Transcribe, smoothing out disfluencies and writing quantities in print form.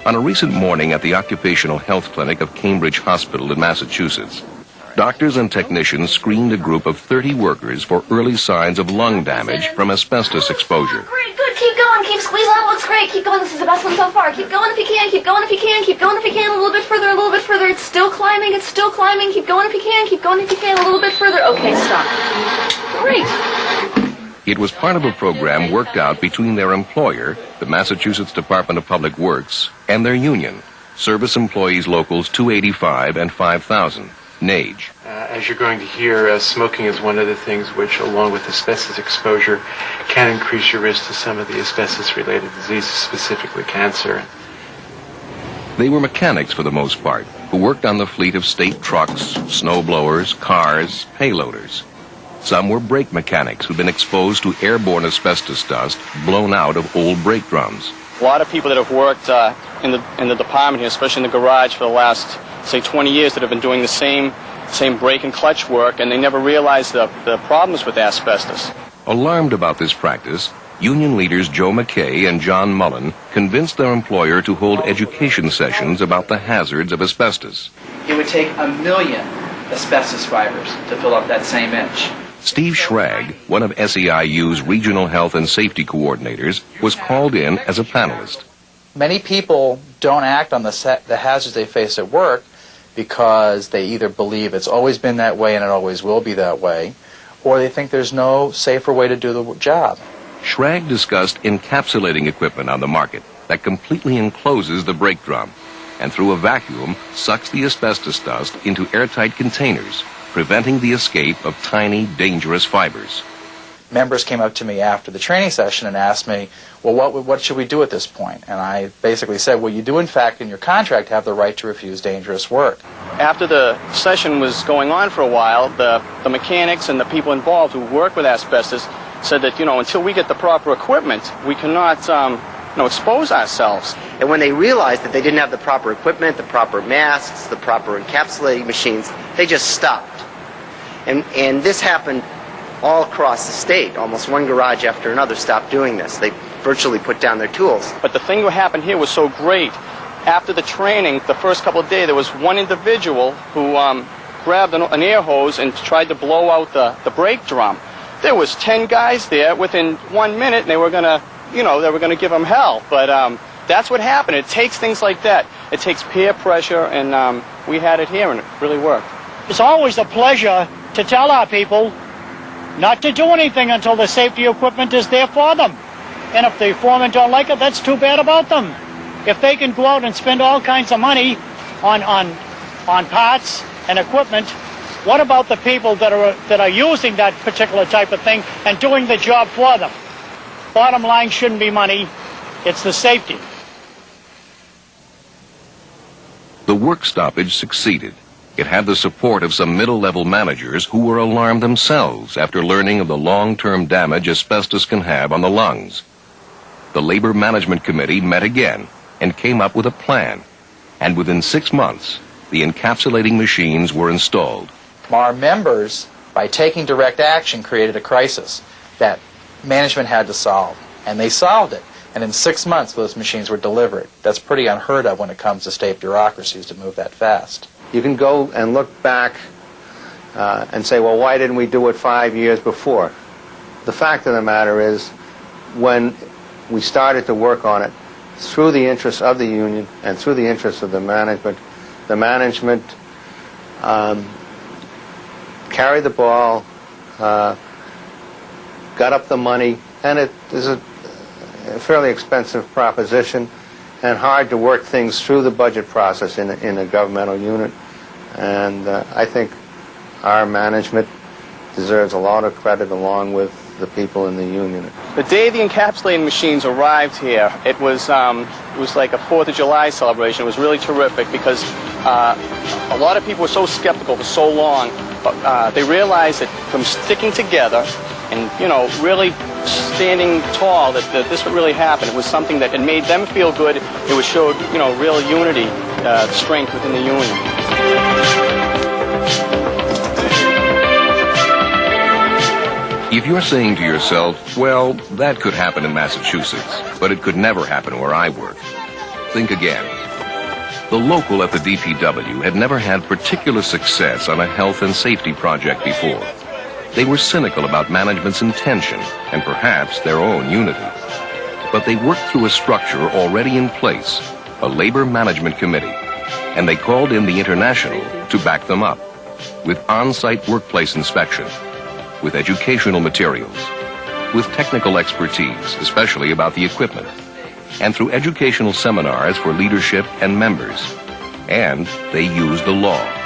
On a recent morning at the Occupational Health Clinic of Cambridge Hospital in Massachusetts, doctors and technicians screened a group of 30 workers for early signs of lung damage from asbestos exposure. Great, good, keep going, keep squeezing, that looks great, keep going, this is the best one so far. Keep going if you can, keep going if you can, keep going if you can, a little bit further, it's still climbing, keep going if you can, keep going if you can, a little bit further. Okay, stop. Great. It was part of a program worked out between their employer, the Massachusetts Department of Public Works, and their union, Service Employees Locals 285 and 5000, NAGE. As you're going to hear, smoking is one of the things which, along with asbestos exposure, can increase your risk to some of the asbestos-related diseases, specifically cancer. They were mechanics for the most part, who worked on the fleet of state trucks, snow blowers, cars, payloaders. Some were brake mechanics who'd been exposed to airborne asbestos dust blown out of old brake drums. A lot of people that have worked in the department here, especially in the garage for the last, say, 20 years, that have been doing the same brake and clutch work, and they never realized the problems with asbestos. Alarmed about this practice, union leaders Joe McKay and John Mullen convinced their employer to hold education sessions about the hazards of asbestos. It would take 1 million asbestos fibers to fill up that same inch. Steve Schrag, one of SEIU's regional health and safety coordinators, was called in as a panelist. Many people don't act on the hazards they face at work because they either believe it's always been that way and it always will be that way, or they think there's no safer way to do the job. Schrag discussed encapsulating equipment on the market that completely encloses the brake drum and through a vacuum sucks the asbestos dust into airtight containers, preventing the escape of tiny, dangerous fibers. Members came up to me after the training session and asked me, well, what should we do at this point? And I basically said, well, you do in fact in your contract have the right to refuse dangerous work. After the session was going on for a while, the mechanics and the people involved who work with asbestos said that, until we get the proper equipment, we cannot, expose ourselves. And when they realized that they didn't have the proper equipment, the proper masks, the proper encapsulating machines, they just stopped. And this happened all across the state. Almost one garage after another stopped doing this. They virtually put down their tools. But the thing that happened here was so great. After the training, the first couple of days, there was one individual who grabbed an air hose and tried to blow out the brake drum. There was 10 guys there within 1 minute, and they were gonna give him hell. But that's what happened. It takes things like that. It takes peer pressure, and we had it here, and it really worked. It's always a pleasure to tell our people not to do anything until the safety equipment is there for them. And if the foremen don't like it, that's too bad about them. If they can go out and spend all kinds of money on parts and equipment, what about the people that are using that particular type of thing and doing the job for them? Bottom line shouldn't be money, it's the safety. The work stoppage succeeded. It had the support of some middle-level managers who were alarmed themselves after learning of the long-term damage asbestos can have on the lungs. The Labor Management Committee met again and came up with a plan. And within 6 months, the encapsulating machines were installed. Our members, by taking direct action, created a crisis that management had to solve. And they solved it. And in 6 months, those machines were delivered. That's pretty unheard of when it comes to state bureaucracies to move that fast. You can go and look back and say, well, why didn't we do it 5 years before? The fact of the matter is, when we started to work on it, through the interests of the union and through the interests of the management carried the ball, got up the money, and it is a fairly expensive proposition and hard to work things through the budget process in a governmental unit. And I think our management deserves a lot of credit along with the people in the union. The day the encapsulating machines arrived here, it was like a 4th of July celebration. It was really terrific because a lot of people were so skeptical for so long, but they realized that from sticking together and, really standing tall, that this would really happen. It was something that it made them feel good. It was showed, real unity, strength within the union. If you're saying to yourself, well, that could happen in Massachusetts, but it could never happen where I work, think again. The local at the DPW had never had particular success on a health and safety project before. They were cynical about management's intention and perhaps their own unity. But they worked through a structure already in place, a labor management committee, and they called in the International to back them up with on-site workplace inspection, with educational materials, with technical expertise, especially about the equipment, and through educational seminars for leadership and members. And they used the law.